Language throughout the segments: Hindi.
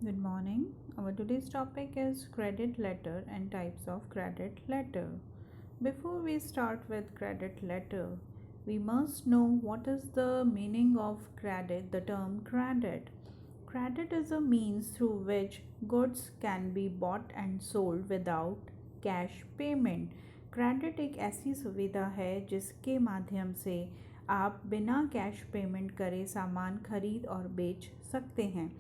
Good morning. Our today's topic is credit letter and types of credit letter. Before we start with credit letter, we must know what is the meaning of credit, the term credit. Credit is a means through which goods can be bought and sold without cash payment. Credit एक ऐसी सुविधा है जिसके माध्यम से आप बिना कैश पेमेंट करे सामान खरीद और बेच सकते हैं.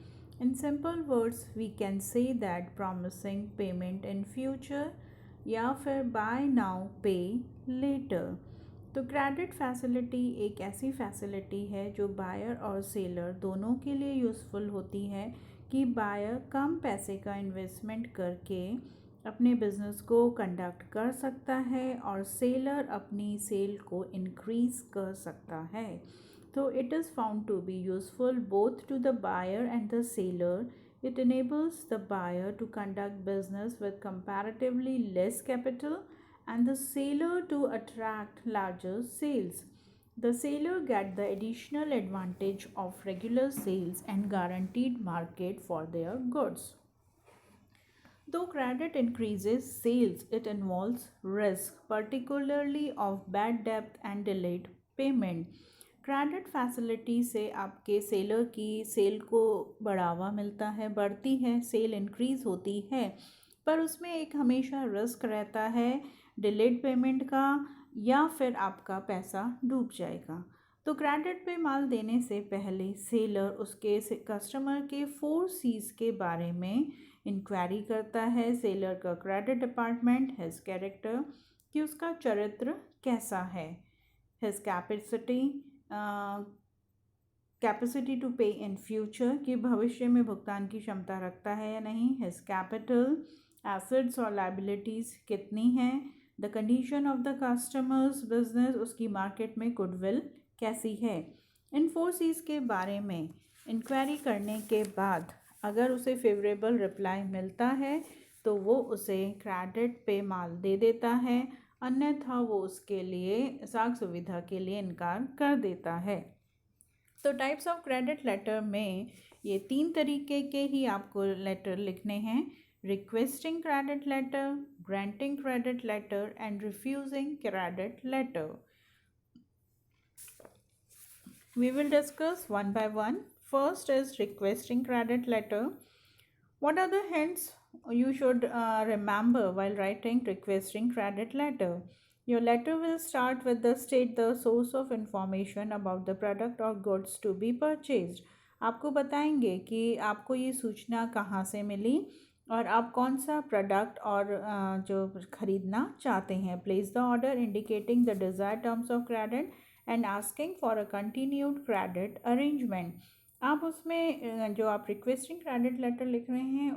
In simple words, we can say that promising payment in future या फिर buy now pay later. तो क्रेडिट फैसिलिटी एक ऐसी फैसिलिटी है जो बायर और सेलर दोनों के लिए यूज़फुल होती है कि बायर कम पैसे का इन्वेस्टमेंट करके अपने बिजनेस को कंडक्ट कर सकता है और सेलर अपनी सेल को इंक्रीज कर सकता है. So it is found to be useful both to the buyer and the seller. It enables the buyer to conduct business with comparatively less capital and the seller to attract larger sales. The seller get the additional advantage of regular sales and guaranteed market for their goods. Though credit increases sales, it involves risk, particularly of bad debt and delayed payment. Credit facility से आपके सेलर की सेल को बढ़ावा मिलता है, बढ़ती है, सेल इंक्रीज़ होती है, पर उसमें एक हमेशा रिस्क रहता है डिलेड पेमेंट का या फिर आपका पैसा डूब जाएगा. तो क्रेडिट पे माल देने से पहले सेलर उसके कस्टमर के 4 C's के बारे में इंक्वायरी करता है. सेलर का क्रेडिट डिपार्टमेंट हिज कैरेक्टर कि उसका चरित्र कैसा है, हिज कैपेसिटी टू पे इन फ्यूचर कि भविष्य में भुगतान की क्षमता रखता है या नहीं, हिज कैपिटल, एसेट्स और लाइबिलिटीज़ कितनी हैं, the condition of the customers business, उसकी मार्केट में गुडविल कैसी है. इन 4 C's के बारे में इंक्वायरी करने के बाद अगर उसे फेवरेबल रिप्लाई मिलता है तो वो उसे क्रेडिट पे माल दे देता है, अन्यथा वो उसके लिए साख सुविधा के लिए इनकार कर देता है. तो टाइप्स ऑफ क्रेडिट लेटर में ये 3 तरीके के ही आपको लेटर लिखने हैं: requesting credit letter, granting credit letter and refusing credit letter. We will discuss one by one. First is requesting credit letter. What are the hints you should remember while writing requesting credit letter? Your letter will start with the state the source of information about the product or goods to be purchased. आपको बताएंगे कि आपको ये सूचना कहाँ से मिली और आप कौन सा प्रोडक्ट और जो खरीदना चाहते हैं. Place the order indicating the desired terms of credit and asking for a continued credit arrangement. आप उसमें जो आप रिक्वेस्टिंग क्रेडिट लेटर लिख रहे हैं